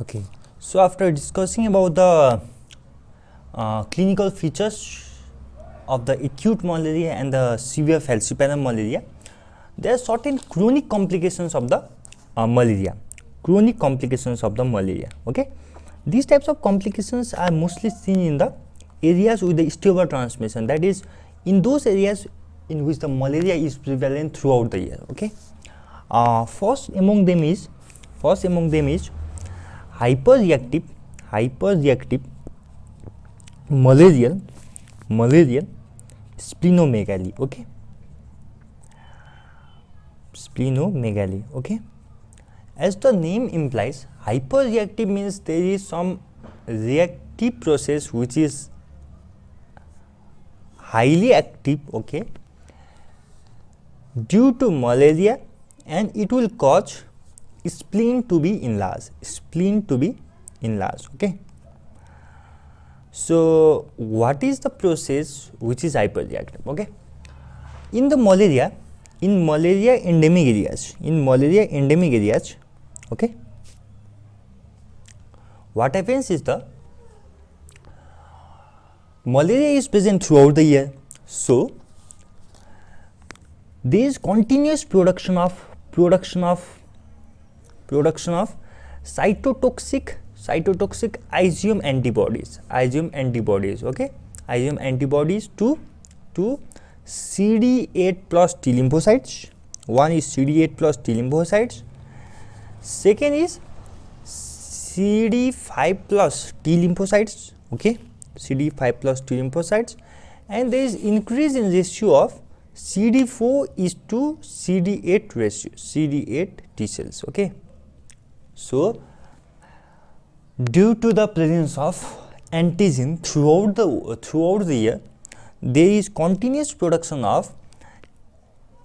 Okay, so after discussing about the clinical features of the acute malaria and the severe falciparum malaria, there are certain chronic complications of the malaria. Chronic complications of the malaria. Okay, these types of complications are mostly seen in the areas with the stable transmission. That is, in those areas in which the malaria is prevalent throughout the year. Okay, first among them is hyperreactive malarial splenomegaly. Okay, splenomegaly. Okay, as the name implies, hyperreactive means there is some reactive process which is highly active, okay, due to malaria, and it will cause spleen to be enlarged. Okay, so what is the process which is hyperreactive? Okay, in malaria endemic areas, okay, what happens is the malaria is present throughout the year, so there is continuous production of cytotoxic IgM antibodies, okay, IgM antibodies to CD8 plus T lymphocytes. One is CD8 plus T lymphocytes, second is CD5 plus T lymphocytes, okay, CD5 plus T lymphocytes, and there is increase in ratio of CD4 is to CD8 ratio, CD8 T cells. Okay, so due to the presence of antigen throughout the year, there is continuous production of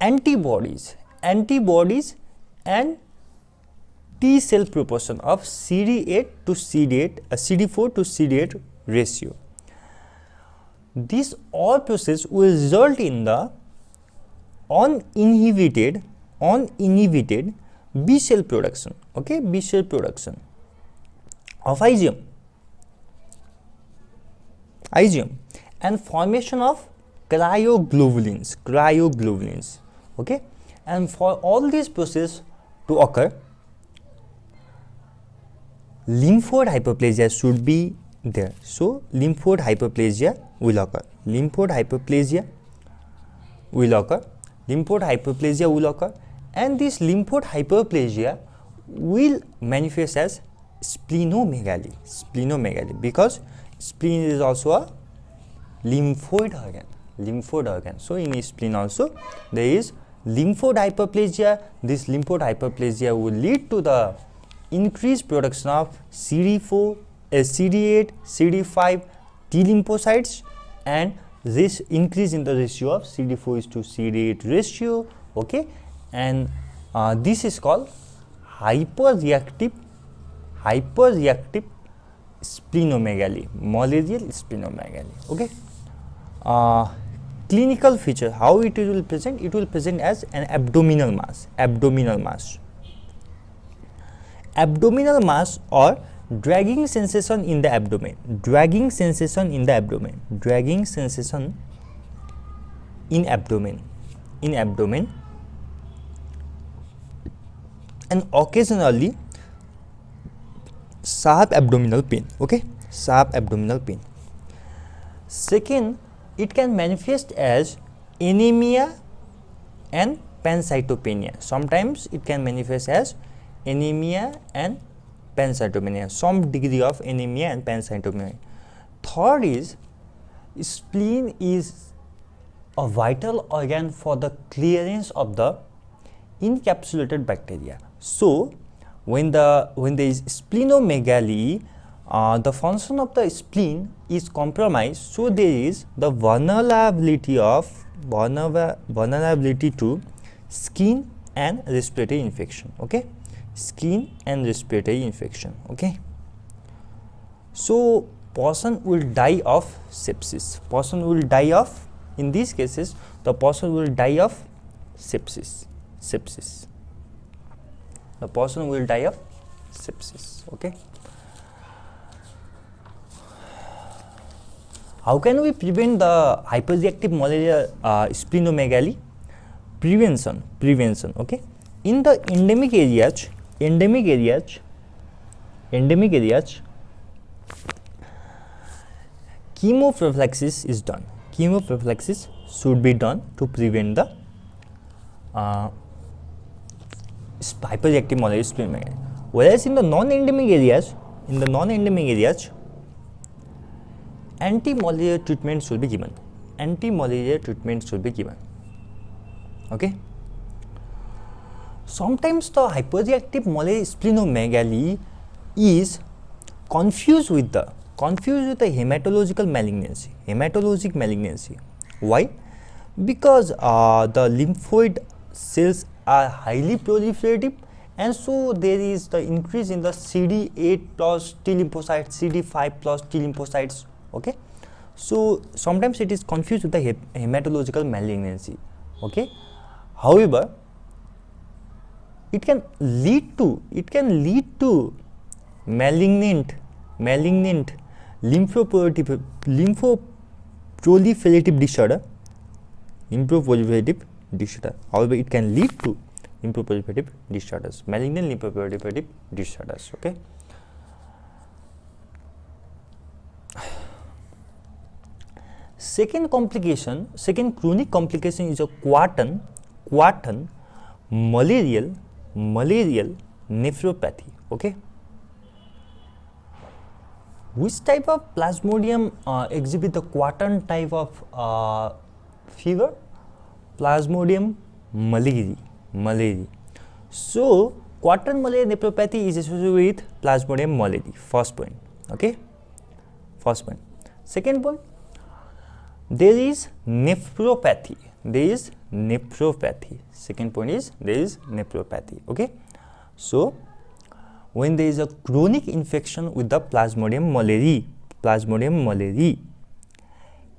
antibodies and T cell proportion of CD4 to CD8 ratio. This all process will result in the uninhibited B cell production, okay, B cell production of IgM and formation of cryoglobulins, okay, and for all this process to occur, lymphoid hyperplasia should be there. So lymphoid hyperplasia will occur, and this lymphoid hyperplasia will manifest as splenomegaly, because spleen is also a lymphoid organ. So in spleen also there is lymphoid hyperplasia. This lymphoid hyperplasia will lead to the increased production of CD4, CD8, CD5 T lymphocytes, and this increase in the ratio of CD4 is to CD8 ratio, okay, and this is called hyperreactive splenomegaly, malarial splenomegaly. Okay, clinical feature, how it will present? It will present as an abdominal mass or dragging sensation in the abdomen, and occasionally sharp abdominal pain. Okay, sharp abdominal pain. Second, it can manifest as anemia and pancytopenia. Sometimes it can manifest as anemia and pancytopenia, some degree of anemia and pancytopenia. Third is, spleen is a vital organ for the clearance of the encapsulated bacteria. So when there is splenomegaly, the function of the spleen is compromised, so there is the vulnerability to skin and respiratory infection. Okay, okay, so person will die of sepsis. In these cases, the person will die of sepsis. The person will die of sepsis. Okay. How can we prevent the hyperreactive malaria splenomegaly? Prevention. Okay. In the endemic areas, chemoprophylaxis is done. Chemoprophylaxis should be done to prevent the hyperreactive malaria splenomegaly. Whereas in the non-endemic areas, anti-malaria treatment should be given. Okay. Sometimes the hyperreactive malaria splenomegaly is confused with the hematologic malignancy. Why? Because the lymphoid cells are highly proliferative, and so there is the increase in the CD8 plus T lymphocytes, CD5 plus T lymphocytes. Okay, so sometimes it is confused with the hematological malignancy. Okay, however, it can lead to malignant lymphoproliferative disorder. However, it can lead to lymphoproliferative disorders, malignant lymphoproliferative disorders. Okay. Second chronic complication is a quartan malarial nephropathy. Okay. Which type of plasmodium exhibit the quartan type of fever? Plasmodium malarii. So quartan malaria nephropathy is associated with Plasmodium malarii. First point. Okay. Second point, there is nephropathy. Second point is there is nephropathy. Okay. So when there is a chronic infection with the Plasmodium malarii,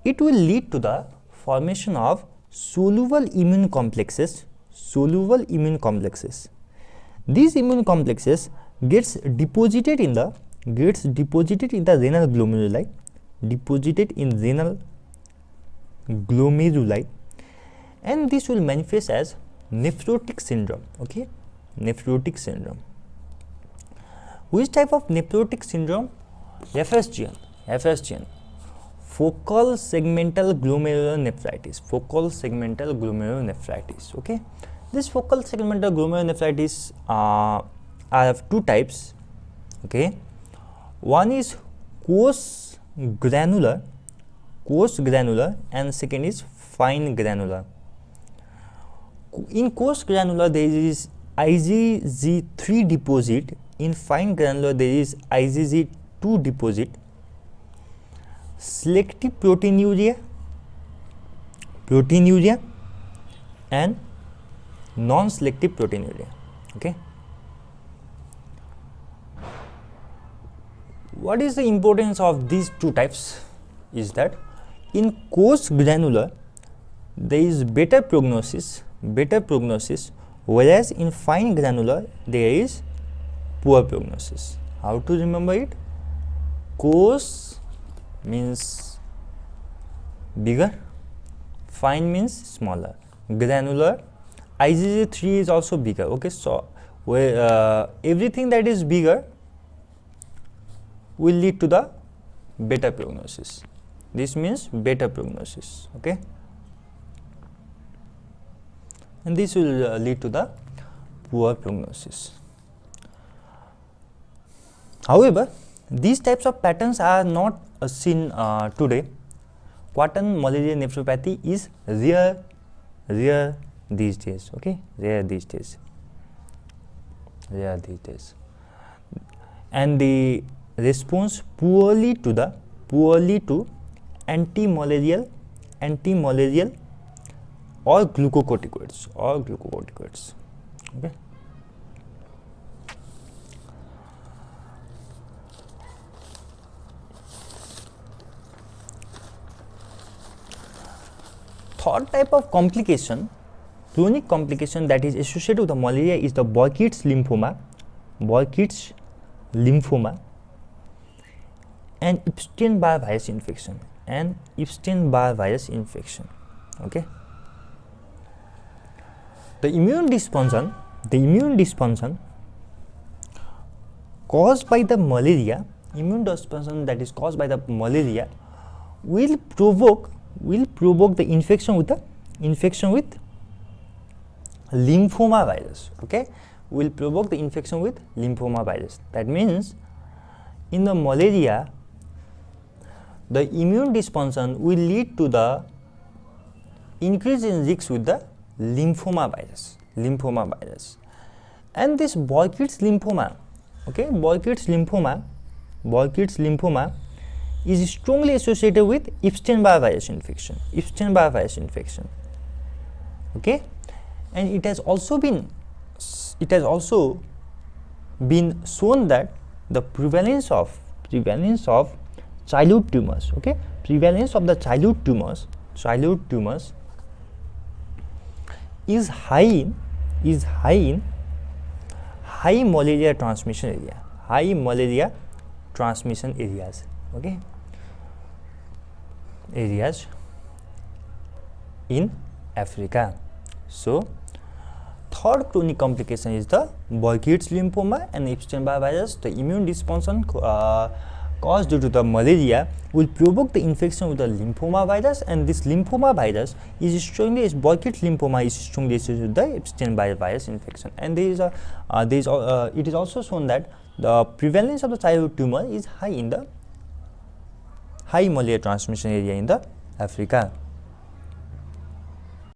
it will lead to the formation of soluble immune complexes. These immune complexes gets deposited in the renal glomeruli, and this will manifest as nephrotic syndrome. Okay, nephrotic syndrome. Which type of nephrotic syndrome? FSGN. Focal segmental glomerular nephritis. Okay, this focal segmental glomerular nephritis are of two types. Okay, one is coarse granular, and second is fine granular. In coarse granular there is IgG3 deposit. In fine granular there is IgG2 deposit. Selective proteinuria and non-selective proteinuria. Okay. What is the importance of these two types is that in coarse granular there is better prognosis, whereas in fine granular there is poor prognosis. How to remember it? Coarse means bigger, fine means smaller, granular, IgG3 is also bigger. Okay, so where everything that is bigger will lead to the better prognosis. This means better prognosis. Okay, and this will lead to the poor prognosis. However, these types of patterns are not seen today. Quartan malaria nephropathy is rare these days. Okay, rare these days, and the response poorly to anti-malarial or glucocorticoids. Okay. Third type of complication, chronic complication that is associated with the malaria is the Burkitt's lymphoma. lymphoma, and Epstein-Barr virus infection, okay. The immune dysfunction caused by the malaria, that is caused by the malaria will provoke the infection with lymphoma virus, okay, will provoke the infection with lymphoma virus. That means in the malaria, the immune dysfunction will lead to the increase in risk with the lymphoma virus, and this Burkitt's lymphoma, okay, Burkitt's lymphoma is strongly associated with Epstein-Barr virus infection, okay, and it has also been shown that the prevalence of childhood tumors, okay, prevalence of the childhood tumors is high in high malaria transmission areas, okay, areas in Africa. So third chronic complication is the Burkitt's lymphoma and Epstein-Barr virus. The immune dysfunction caused due to the malaria will provoke the infection with the lymphoma virus, and this lymphoma virus is strongly, Burkitt's lymphoma is strongly associated with the Epstein-Barr virus infection. And it is also shown that the prevalence of the childhood tumor is high in the high malaria transmission area in the Africa.